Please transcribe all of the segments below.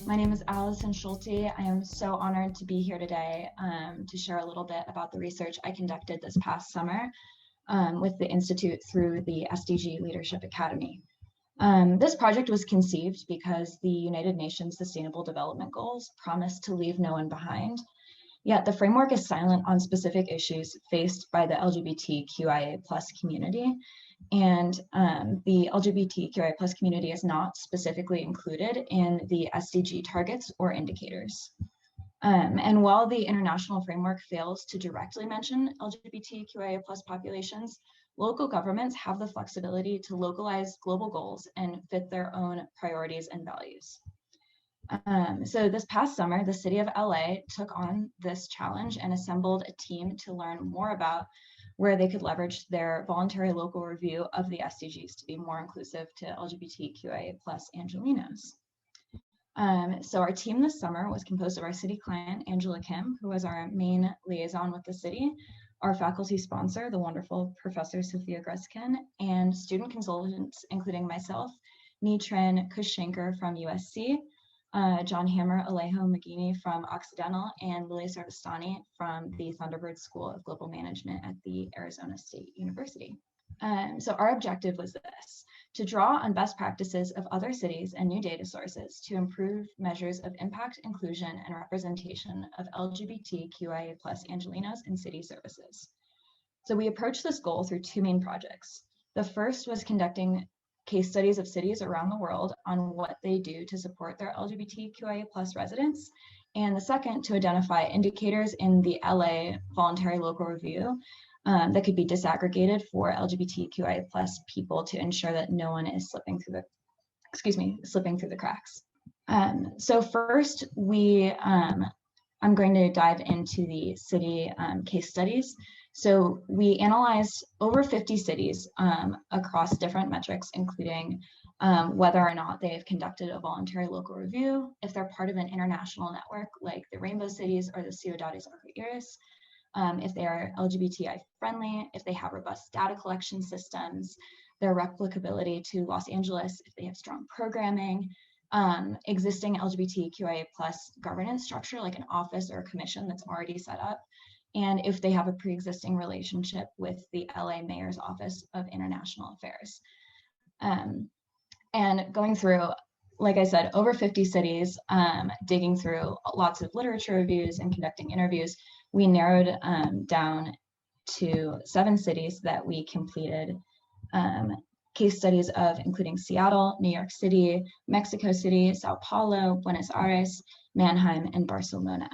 My name is Alison Schulte. I am so honored to be here today to share a little bit about the research I conducted this past summer with the Institute through the SDG Leadership Academy. This project was conceived because the United Nations Sustainable Development Goals promise to leave no one behind, yet the framework is silent on specific issues faced by the LGBTQIA+ community. And the LGBTQIA+ community is not specifically included in the SDG targets or indicators. And while the international framework fails to directly mention LGBTQIA+ populations, local governments have the flexibility to localize global goals and fit their own priorities and values. So this past summer, the city of LA took on this challenge and assembled a team to learn more about where they could leverage their voluntary local review of the SDGs to be more inclusive to LGBTQIA+ Angelenos. So our team this summer was composed of our city client, Angela Kim, who was our main liaison with the city, our faculty sponsor, the wonderful Professor Sophia Greskin, and student consultants, including myself, Nitrin Kushenker from USC, John Hammer Alejo Magini from Occidental, and Lily Sarvastani from the Thunderbird School of Global Management at the Arizona State University. So our objective was this: to draw on best practices of other cities and new data sources to improve measures of impact, inclusion, and representation of LGBTQIA+ Angelenos in city services. So we approached this goal through two main projects. The first was conducting case studies of cities around the world on what they do to support their LGBTQIA+ residents. And the second, to identify indicators in the LA voluntary local review that could be disaggregated for LGBTQIA+ people to ensure that no one is slipping through the cracks. So first, I'm going to dive into the city case studies. So we analyzed over 50 cities across different metrics, including whether or not they've conducted a voluntary local review, if they're part of an international network like the Rainbow Cities or the Ciudades Arcoiris, if they are LGBTI friendly, if they have robust data collection systems, their replicability to Los Angeles, if they have strong programming, existing LGBTQIA+ governance structure like an office or a commission that's already set up, and if they have a pre-existing relationship with the LA Mayor's Office of International Affairs. And going through, like I said, over 50 cities, digging through lots of literature reviews and conducting interviews, we narrowed down to 7 cities that we completed case studies of, including Seattle, New York City, Mexico City, Sao Paulo, Buenos Aires, Mannheim, and Barcelona.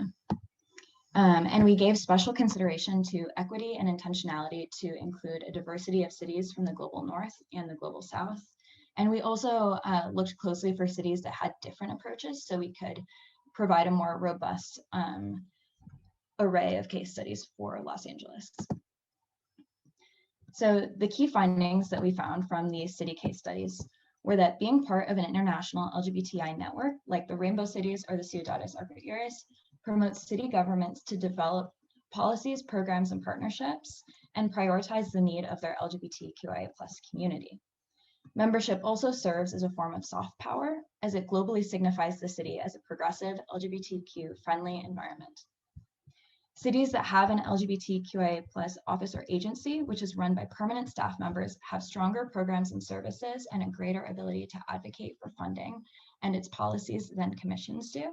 And we gave special consideration to equity and intentionality to include a diversity of cities from the global north and the global south. And we also looked closely for cities that had different approaches so we could provide a more robust array of case studies for Los Angeles. So the key findings that we found from these city case studies were that being part of an international LGBTI network like the Rainbow Cities or the Ciudades Arcoiris promotes city governments to develop policies, programs, and partnerships and prioritize the need of their LGBTQIA+ community. Membership also serves as a form of soft power as it globally signifies the city as a progressive LGBTQ-friendly environment. Cities that have an LGBTQIA+ office or agency, which is run by permanent staff members, have stronger programs and services and a greater ability to advocate for funding and its policies than commissions do.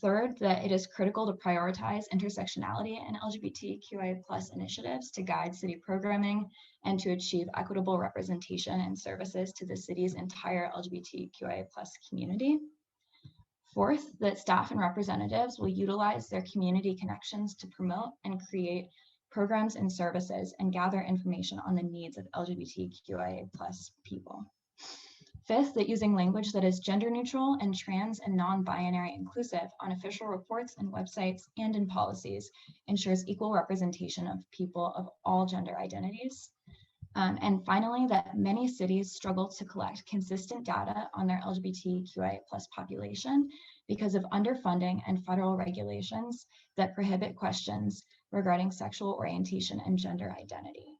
Third, that it is critical to prioritize intersectionality and LGBTQIA+ initiatives to guide city programming and to achieve equitable representation and services to the city's entire LGBTQIA+ community. Fourth, that staff and representatives will utilize their community connections to promote and create programs and services and gather information on the needs of LGBTQIA+ people. Fifth, that using language that is gender neutral and trans and non-binary inclusive on official reports and websites and in policies ensures equal representation of people of all gender identities. And finally, that many cities struggle to collect consistent data on their LGBTQIA+ population because of underfunding and federal regulations that prohibit questions regarding sexual orientation and gender identity.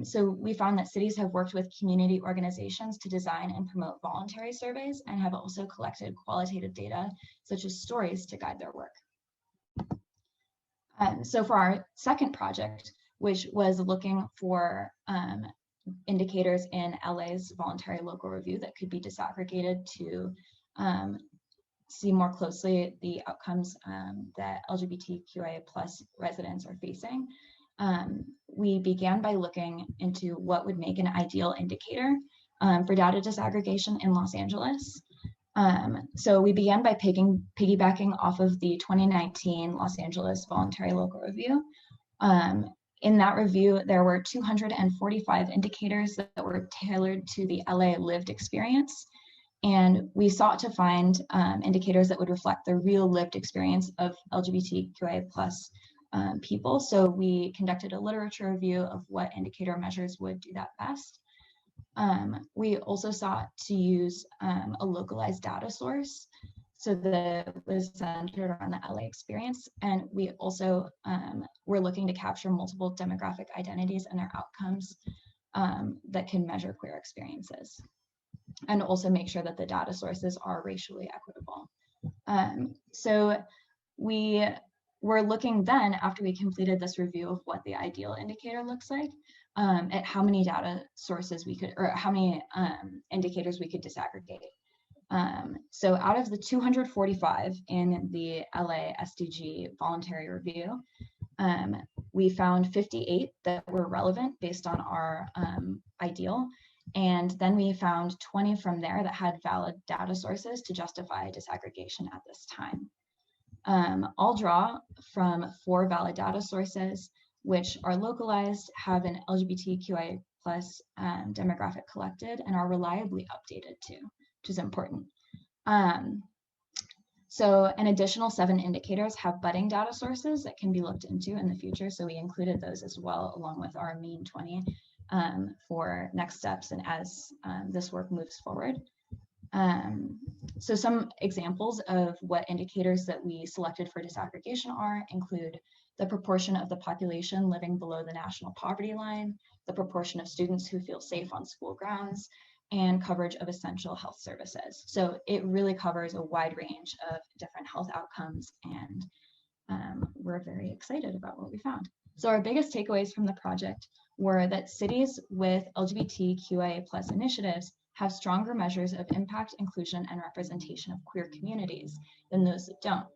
So we found that cities have worked with community organizations to design and promote voluntary surveys and have also collected qualitative data, such as stories, to guide their work. So for our second project, which was looking for indicators in LA's voluntary local review that could be disaggregated to see more closely the outcomes that LGBTQIA+ residents are facing. We began by looking into what would make an ideal indicator for data disaggregation in Los Angeles. So we began by piggybacking off of the 2019 Los Angeles Voluntary Local Review. In that review, there were 245 indicators that were tailored to the LA lived experience. And we sought to find indicators that would reflect the real lived experience of LGBTQIA+ people. So we conducted a literature review of what indicator measures would do that best. We also sought to use a localized data source so that it was centered around the LA experience. And we also were looking to capture multiple demographic identities and their outcomes that can measure queer experiences, and also make sure that the data sources are racially equitable. So we were looking then, after we completed this review of what the ideal indicator looks like, at how many data sources we could, or how many indicators we could disaggregate. So out of the 245 in the LA SDG voluntary review, we found 58 that were relevant based on our ideal. And then we found 20 from there that had valid data sources to justify disaggregation at this time. I'll draw from 4 valid data sources, which are localized, have an LGBTQIA+ demographic collected, and are reliably updated too, which is important. So an additional 7 indicators have budding data sources that can be looked into in the future. So we included those as well, along with our main 20 for next steps and as this work moves forward. So some examples of what indicators that we selected for disaggregation include the proportion of the population living below the national poverty line, the proportion of students who feel safe on school grounds, and coverage of essential health services. So it really covers a wide range of different health outcomes, and we're very excited about what we found. So our biggest takeaways from the project were that cities with LGBTQIA+ initiatives have stronger measures of impact, inclusion, and representation of queer communities than those that don't.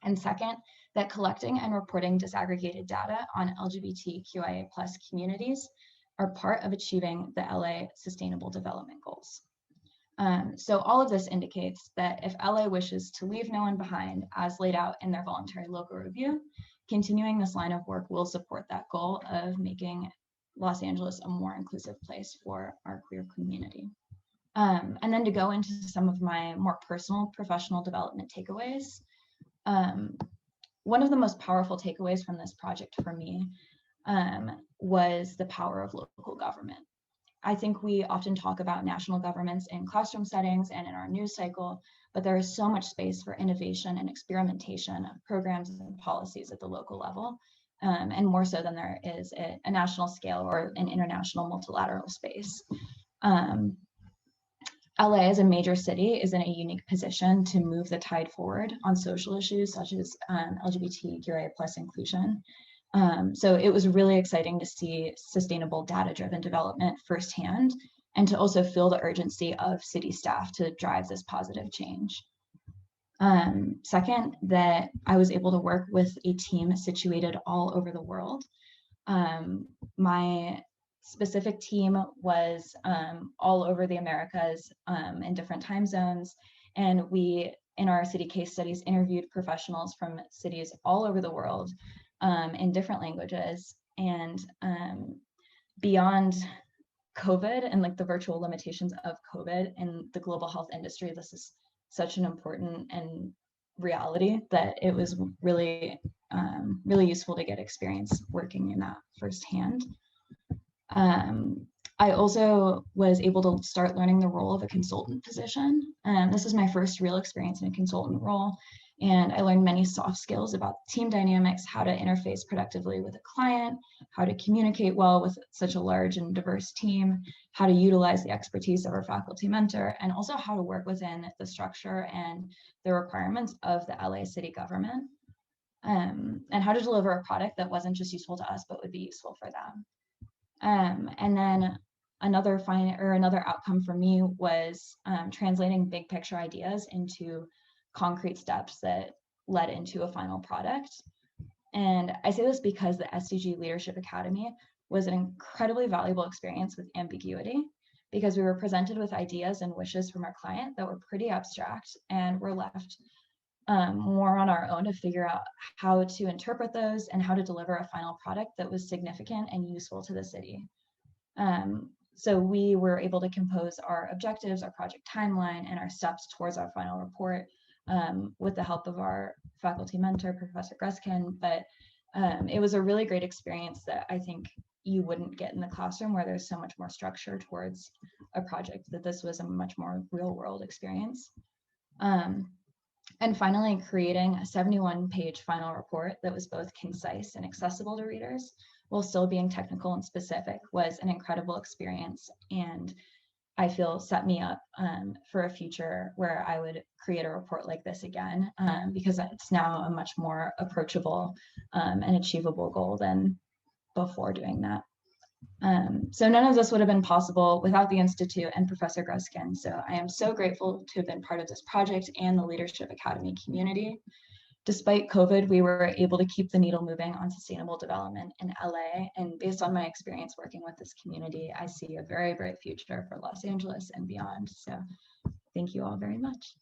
And second, that collecting and reporting disaggregated data on LGBTQIA+ communities are part of achieving the LA Sustainable Development Goals. So all of this indicates that if LA wishes to leave no one behind, as laid out in their voluntary local review, continuing this line of work will support that goal of making Los Angeles a more inclusive place for our queer community. And then to go into some of my more personal professional development takeaways. One of the most powerful takeaways from this project for me was the power of local government. I think we often talk about national governments in classroom settings and in our news cycle, but there is so much space for innovation and experimentation of programs and policies at the local level, and more so than there is at a national scale or an international multilateral space. LA as a major city is in a unique position to move the tide forward on social issues such as LGBTQIA+ inclusion. So it was really exciting to see sustainable data-driven development firsthand, and to also feel the urgency of city staff to drive this positive change. Second, that I was able to work with a team situated all over the world. My specific team was all over the Americas in different time zones, and we, in our city case studies, interviewed professionals from cities all over the world in different languages. And beyond COVID and like the virtual limitations of COVID in the global health industry, this is such an important and reality that it was really, really useful to get experience working in that firsthand. I also was able to start learning the role of a consultant position. This is my first real experience in a consultant role, And I learned many soft skills about team dynamics, how to interface productively with a client, how to communicate well with such a large and diverse team, how to utilize the expertise of our faculty mentor, and also how to work within the structure and the requirements of the LA city government, and how to deliver a product that wasn't just useful to us, but would be useful for them. And then another outcome for me was translating big picture ideas into concrete steps that led into a final product. And I say this because the SDG Leadership Academy was an incredibly valuable experience with ambiguity, because we were presented with ideas and wishes from our client that were pretty abstract, and we're left more on our own to figure out how to interpret those and how to deliver a final product that was significant and useful to the city. So we were able to compose our objectives, our project timeline, and our steps towards our final report with the help of our faculty mentor, Professor Gruskin. But it was a really great experience that I think you wouldn't get in the classroom, where there's so much more structure towards a project, that this was a much more real world experience. And finally, creating a 71-page final report that was both concise and accessible to readers, while still being technical and specific, was an incredible experience, and I feel set me up for a future where I would create a report like this again, because it's now a much more approachable and achievable goal than before doing that. So none of this would have been possible without the Institute and Professor Gruskin. So I am so grateful to have been part of this project and the Leadership Academy community. Despite COVID, we were able to keep the needle moving on sustainable development in LA. And based on my experience working with this community, I see a very bright future for Los Angeles and beyond. So thank you all very much.